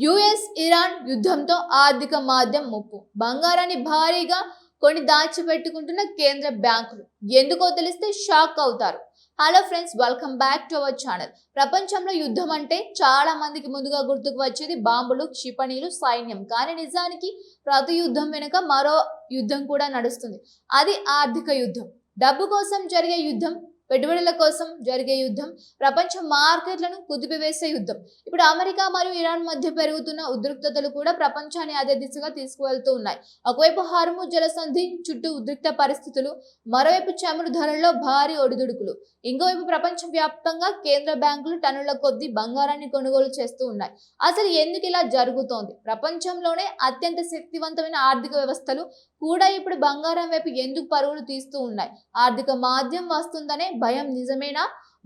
US Iran యుద్ధంతో ఆర్థిక మాంద్యం ముప్పు. బంగారాన్ని భారీగా కొని దాచిపెట్టుకుంటున్న కేంద్ర బ్యాంకులు ఎందుకో తెలిస్తే షాక్ అవుతారు. Hello friends, welcome back to our channel. ప్రపంచంలో యుద్ధం అంటే చాలా మందికి ముందుగా గుర్తుకు వచ్చేది బాంబులు, క్షిపణిలు, సైన్యం. కానీ నిజానికి ప్రతి యుద్ధం వెనుక మరో యుద్ధం కూడా నడుస్తుంది. అది ఆర్థిక యుద్ధం. డబ్బు కోసం జరిగే యుద్ధం, పెట్టుబడుల కోసం జరిగే యుద్ధం, ప్రపంచ మార్కెట్లను కుదిపివేసే యుద్ధం. ఇప్పుడు అమెరికా మరియు ఇరాన్ మధ్య పెరుగుతున్న ఉద్రిక్తతలు కూడా ప్రపంచాన్ని అదే దిశగా తీసుకువెళ్తూ ఉన్నాయి. ఒకవైపు హార్ముజ్ జలసంధి చుట్టూ ఉద్రిక్త పరిస్థితులు, మరోవైపు చమురు ధరల్లో భారీ ఒడిదుడుకులు. ఇంకోవైపు ప్రపంచ వ్యాప్తంగా కేంద్ర బ్యాంకులు టన్నుల కొద్దీ బంగారాన్ని కొనుగోలు చేస్తూ ఉన్నాయి. అసలు ఎందుకు ఇలా జరుగుతోంది? ప్రపంచంలోనే అత్యంత శక్తివంతమైన ఆర్థిక వ్యవస్థలు కూడా ఇప్పుడు బంగారం వైపు ఎందుకు పరుగులు తీస్తూ ఉన్నాయి? ఆర్థిక మాంద్యం వస్తుందనే భయం నిజమేనా?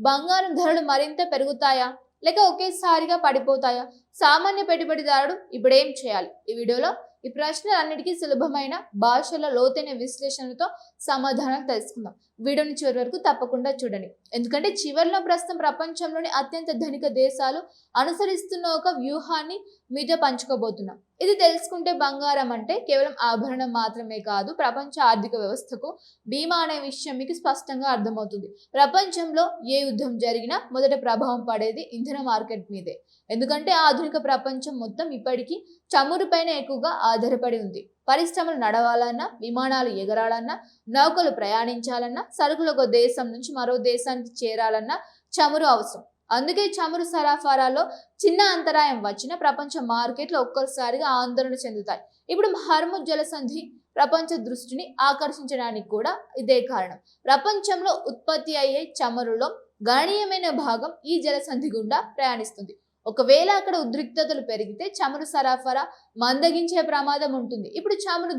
బంగారం ధరలు మరింత పెరుగుతాయా లేక ఒకేసారిగా పడిపోతాయా? సామాన్య పెట్టుబడిదారుడు ఇప్పుడు ఏం చేయాలి? ఈ వీడియోలో ఈ ప్రశ్నలన్నిటికీ సులభమైన భాషలో లోతైన విశ్లేషణతో సమాధానం తెలుసుకుందాం. వీడియోని చివరి వరకు తప్పకుండా చూడండి, ఎందుకంటే చివరిలో ప్రస్తుతం ప్రపంచంలోని అత్యంత ధనిక దేశాలు అనుసరిస్తున్న ఒక వ్యూహాన్ని మీతో పంచుకోబోతున్నాం. ఇది తెలుసుకుంటే బంగారం అంటే కేవలం ఆభరణం మాత్రమే కాదు, ప్రపంచ ఆర్థిక వ్యవస్థకు బీమా అనే విషయం మీకు స్పష్టంగా అర్థమవుతుంది. ప్రపంచంలో ఏ యుద్ధం జరిగినా మొదట ప్రభావం పడేది ఇంధన మార్కెట్ మీదే. ఎందుకంటే ఆధునిక ప్రపంచం మొత్తం ఇప్పటికీ చమురు పైన ఎక్కువగా ఆధారపడి ఉంది. పరిశ్రమలు నడవాలన్నా, విమానాలు ఎగరాలన్నా, నౌకలు ప్రయాణించాలన్నా, సరుకులు ఒక దేశం నుంచి మరో దేశానికి చేరాలన్నా చమురు అవసరం. అందుకే చమురు సరఫరాలో చిన్న అంతరాయం వచ్చిన ప్రపంచ మార్కెట్లు ఒక్కసారిగా ఆందోళన చెందుతాయి. ఇప్పుడు హార్ముజ్ జలసంధి ప్రపంచ దృష్టిని ఆకర్షించడానికి కూడా ఇదే కారణం. ప్రపంచంలో ఉత్పత్తి అయ్యే చమురులో గణనీయమైన భాగం ఈ జలసంధి గుండా ప్రయాణిస్తుంది. ఒకవేళ అక్కడ ఉద్రిక్తతలు పెరిగితే చమురు సరఫరా మందగించే ప్రమాదం ఉంటుంది. ఇప్పుడు చమురు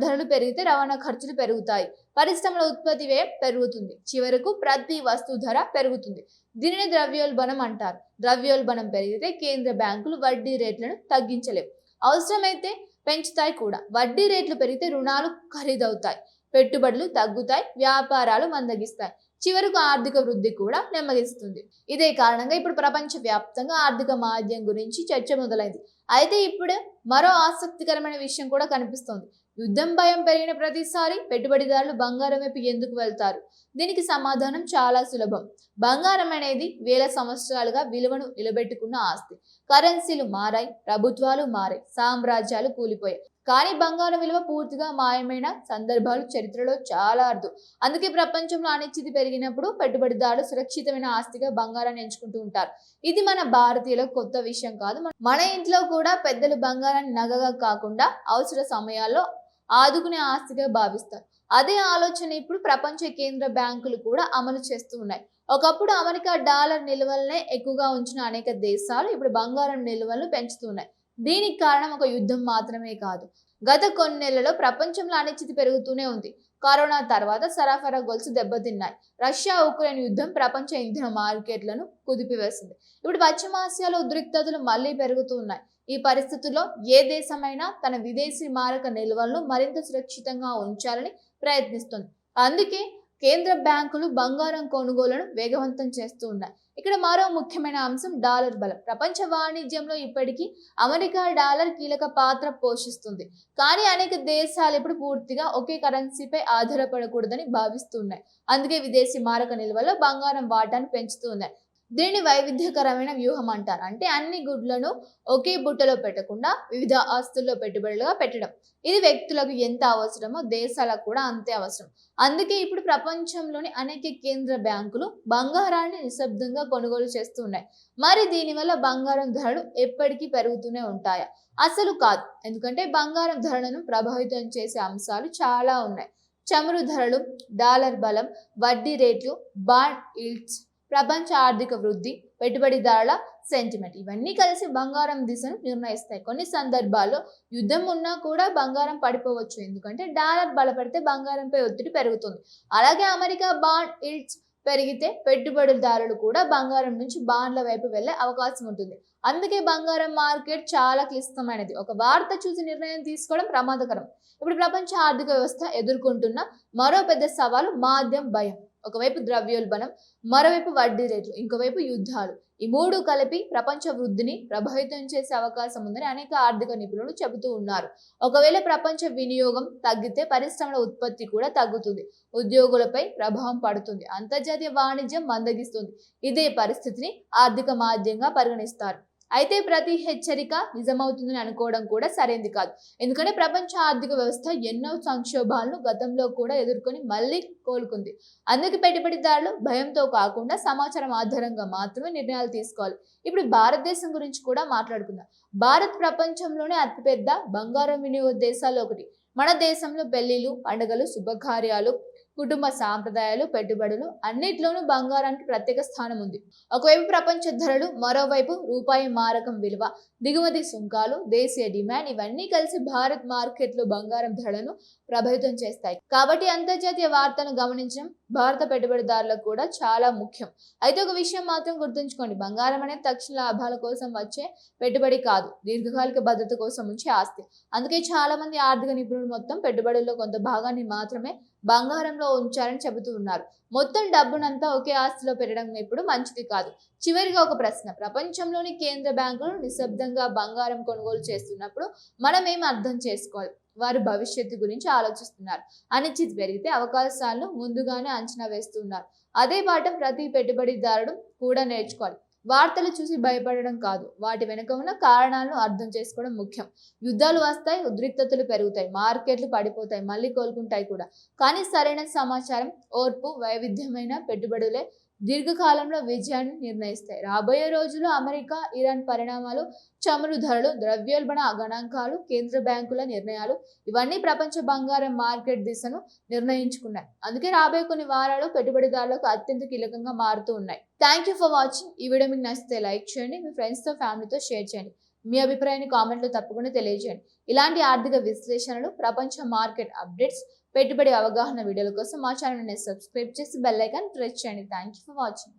ధరలు పెరిగితే రవాణా ఖర్చులు పెరుగుతాయి, పరిశ్రమల ఉత్పత్తి వ్యయం పెరుగుతుంది, చివరకు ప్రతి వస్తువు ధర పెరుగుతుంది. దీనిని ద్రవ్యోల్బణం అంటారు. ద్రవ్యోల్బణం పెరిగితే కేంద్ర బ్యాంకులు వడ్డీ రేట్లను తగ్గించలేవు, అవసరమైతే పెంచుతాయి కూడా. వడ్డీ రేట్లు పెరిగితే రుణాలు ఖరీదవుతాయి, పెట్టుబడులు తగ్గుతాయి, వ్యాపారాలు మందగిస్తాయి, చివరకు ఆర్థిక వృద్ధి కూడా నెమ్మదిస్తుంది. ఇదే కారణంగా ఇప్పుడు ప్రపంచ వ్యాప్తంగా ఆర్థిక మాంద్యం గురించి చర్చ మొదలైంది. అయితే ఇప్పుడు మరో ఆసక్తికరమైన విషయం కూడా కనిపిస్తోంది. యుద్ధం భయం పెరిగిన ప్రతిసారి పెట్టుబడిదారులు బంగారం వైపు ఎందుకు వెళ్తారు? దీనికి సమాధానం చాలా సులభం. బంగారం అనేది వేల సంవత్సరాలుగా విలువను నిలబెట్టుకున్న ఆస్తి. కరెన్సీలు మారాయి, ప్రభుత్వాలు మారాయి, సామ్రాజ్యాలు కూలిపోయాయి, కానీ బంగారం విలువ పూర్తిగా మాయమైన సందర్భాలు చరిత్రలో చాలా అరుదు. అందుకే ప్రపంచంలో అనిశ్చితి పెరిగినప్పుడు పెట్టుబడిదారులు సురక్షితమైన ఆస్తిగా బంగారాన్ని ఎంచుకుంటూ ఉంటారు. ఇది మన భారతీయులకు కొత్త విషయం కాదు. మన ఇంట్లో కూడా పెద్దలు బంగారాన్ని నగగా కాకుండా అవసర సమయాల్లో ఆదుకునే ఆస్తిగా భావిస్తారు. అదే ఆలోచన ఇప్పుడు ప్రపంచ కేంద్ర బ్యాంకులు కూడా అమలు చేస్తూ ఉన్నాయి. ఒకప్పుడు అమెరికా డాలర్ నిల్వలనే ఎక్కువగా ఉంచిన అనేక దేశాలు ఇప్పుడు బంగారం నిల్వలను పెంచుతున్నాయి. దీనికి కారణం ఒక యుద్ధం మాత్రమే కాదు. గత కొన్ని నెలల్లో ప్రపంచంలో అనిశ్చితి పెరుగుతూనే ఉంది. కరోనా తర్వాత సరఫరా గొలుసు దెబ్బతిన్నాయి. రష్యా ఉక్రెయిన్ యుద్ధం ప్రపంచ ఇంధన మార్కెట్లను కుదిపివేసింది. ఇప్పుడు పశ్చిమాసియాలో ఉద్రిక్తతలు మళ్లీ పెరుగుతూ ఉన్నాయి. ఈ పరిస్థితుల్లో ఏ దేశమైనా తన విదేశీ మారక నిల్వలను మరింత సురక్షితంగా ఉంచాలని ప్రయత్నిస్తుంది. అందుకే కేంద్ర బ్యాంకులు బంగారం కొనుగోలును వేగవంతం చేస్తూ ఉన్నాయి. ఇక్కడ మరో ముఖ్యమైన అంశం డాలర్ బలం. ప్రపంచ వాణిజ్యంలో ఇప్పటికీ అమెరికా డాలర్ కీలక పాత్ర పోషిస్తుంది. కానీ అనేక దేశాలు ఇప్పుడు పూర్తిగా ఒకే కరెన్సీపై ఆధారపడకూడదని భావిస్తున్నాయి. అందుకే విదేశీ మారక నిల్వలో బంగారం వాటాను పెంచుతూ ఉన్నాయి. దీన్ని వైవిధ్యకరమైన వ్యూహం అంటారు. అంటే అన్ని గుడ్లను ఒకే బుట్టలో పెట్టకుండా వివిధ ఆస్తుల్లో పెట్టుబడులుగా పెట్టడం. ఇది వ్యక్తులకు ఎంత అవసరమో దేశాలకు కూడా అంతే అవసరం. అందుకే ఇప్పుడు ప్రపంచంలోని అనేక కేంద్ర బ్యాంకులు బంగారాన్ని నిశ్శబ్దంగా కొనుగోలు చేస్తూ ఉన్నాయి. మరి దీనివల్ల బంగారం ధరలు ఎప్పటికీ పెరుగుతూనే ఉంటాయా? అసలు కాదు. ఎందుకంటే బంగారం ధరలను ప్రభావితం చేసే అంశాలు చాలా ఉన్నాయి. చమురు ధరలు, డాలర్ బలం, వడ్డీ రేట్లు, బాండ్ ఈల్డ్స్, ప్రపంచ ఆర్థిక వృద్ధి, పెట్టుబడిదారుల సెంటిమెంట్, ఇవన్నీ కలిసి బంగారం దిశను నిర్ణయిస్తాయి. కొన్ని సందర్భాల్లో యుద్ధం ఉన్నా కూడా బంగారం పడిపోవచ్చు, ఎందుకంటే డాలర్ బలపడితే బంగారంపై ఒత్తిడి పెరుగుతుంది. అలాగే అమెరికా బాండ్ ఈల్డ్స్ పెరిగితే పెట్టుబడిదారులు కూడా బంగారం నుంచి బాండ్ల వైపు వెళ్లే అవకాశం ఉంటుంది. అందుకే బంగారం మార్కెట్ చాలా క్లిష్టమైనది. ఒక వార్త చూసి నిర్ణయం తీసుకోవడం ప్రమాదకరం. ఇప్పుడు ప్రపంచ ఆర్థిక వ్యవస్థ ఎదుర్కొంటున్న మరో పెద్ద సవాలు మాంద్యం భయం. ఒకవైపు ద్రవ్యోల్బణం, మరోవైపు వడ్డీ రేట్లు, ఇంకోవైపు యుద్ధాలు. ఈ మూడు కలిపి ప్రపంచ వృద్ధిని ప్రభావితం చేసే అవకాశం ఉందని అనేక ఆర్థిక నిపుణులు చెబుతూ ఉన్నారు. ఒకవేళ ప్రపంచ వినియోగం తగ్గితే పరిశ్రమల ఉత్పత్తి కూడా తగ్గుతుంది, ఉద్యోగులపై ప్రభావం పడుతుంది, అంతర్జాతీయ వాణిజ్యం మందగిస్తుంది. ఇదే పరిస్థితిని ఆర్థిక మాంద్యంగా పరిగణిస్తారు. అయితే ప్రతి హెచ్చరిక నిజమవుతుందని అనుకోవడం కూడా సరైనది కాదు. ఎందుకంటే ప్రపంచ ఆర్థిక వ్యవస్థ ఎన్నో సంక్షోభాలను గతంలో కూడా ఎదుర్కొని మళ్ళీ కోలుకుంది. అందుకే పెట్టుబడిదారులు భయంతో కాకుండా సమాచారం ఆధారంగా మాత్రమే నిర్ణయాలు తీసుకోవాలి. ఇప్పుడు భారతదేశం గురించి కూడా మాట్లాడుకుందాం. భారత్ ప్రపంచంలోనే అతిపెద్ద బంగారం వినియోగ దేశాల్లో ఒకటి. మన దేశంలో పెళ్లిళ్ళు, పండుగలు, శుభకార్యాలు, కుటుంబ సాంప్రదాయాలు, పెట్టుబడులు అన్నిట్లోనూ బంగారానికి ప్రత్యేక స్థానం ఉంది. ఒకవైపు ప్రపంచ ధరలు, మరోవైపు రూపాయి మారకం విలువ, దిగుమతి సుంకాలు, దేశీయ డిమాండ్ ఇవన్నీ కలిసి భారత్ మార్కెట్లో బంగారం ధరలను ప్రభావితం చేస్తాయి. కాబట్టి అంతర్జాతీయ వార్తలను గమనించడం భారత పెట్టుబడిదారులకు కూడా చాలా ముఖ్యం. అయితే ఒక విషయం మాత్రం గుర్తుంచుకోండి, బంగారం అనేది తక్షణ లాభాల కోసం వచ్చే పెట్టుబడి కాదు, దీర్ఘకాలిక భద్రత కోసం ఉంచే ఆస్తి. అందుకే చాలా మంది ఆర్థిక నిపుణులు మొత్తం పెట్టుబడుల్లో కొంత భాగాన్ని మాత్రమే బంగారంలో ఉంచారని చెబుతూ ఉన్నారు. మొత్తం డబ్బునంతా ఒకే ఆస్తిలో పెట్టడం ఎప్పుడు మంచిది కాదు. చివరిగా ఒక ప్రశ్న, ప్రపంచంలోని కేంద్ర బ్యాంకులు నిశ్శబ్దంగా బంగారం కొనుగోలు చేస్తున్నప్పుడు మనం ఏం అర్థం చేసుకోవాలి? వారు భవిష్యత్తు గురించి ఆలోచిస్తున్నారు. అనిశ్చితి పెరిగితే అవకాశాలను ముందుగానే అంచనా వేస్తున్నారు. అదే పాఠం ప్రతి పెట్టుబడిదారుడు కూడా నేర్చుకోవాలి. వార్తలు చూసి భయపడడం కాదు, వాటి వెనుక ఉన్న కారణాలను అర్థం చేసుకోవడం ముఖ్యం. యుద్ధాలు వస్తాయి, ఉద్రిక్తతలు పెరుగుతాయి, మార్కెట్లు పడిపోతాయి, మళ్ళీ కోలుకుంటాయి కూడా. కానీ సరైన సమాచారం, ఓర్పు, వైవిధ్యమైన పెట్టుబడులే దీర్ఘకాలంలో విజయాన్ని నిర్ణయిస్తాయి. రాబోయే రోజుల్లో అమెరికా, ఇరాన్ పరిణామాలు, చమురు ధరలు, ద్రవ్యోల్బణ గణాంకాలు, కేంద్ర బ్యాంకుల నిర్ణయాలు ఇవన్నీ ప్రపంచ బంగారం మార్కెట్ దిశను నిర్ణయించుకున్నాయి. అందుకే రాబోయే కొన్ని వారాలు పెట్టుబడిదారులకు అత్యంత కీలకంగా మారుతూ ఉన్నాయి. Thank you for watching. ఈ వీడియో మీకు నచ్చితే లైక్ చేయండి, మీ ఫ్రెండ్స్తో, ఫ్యామిలీతో షేర్ చేయండి. మీ అభిప్రాయాన్ని కామెంట్లో తప్పకుండా తెలియజేయండి. ఇలాంటి ఆర్థిక విశ్లేషణలు, ప్రపంచ మార్కెట్ అప్డేట్స్, పెట్టుబడి అవగాహన వీడియోల కోసం మా ఛానల్ని సబ్స్క్రైబ్ చేసి బెల్ ఐకాన్ ప్రెస్ చేయండి. Thank you for watching.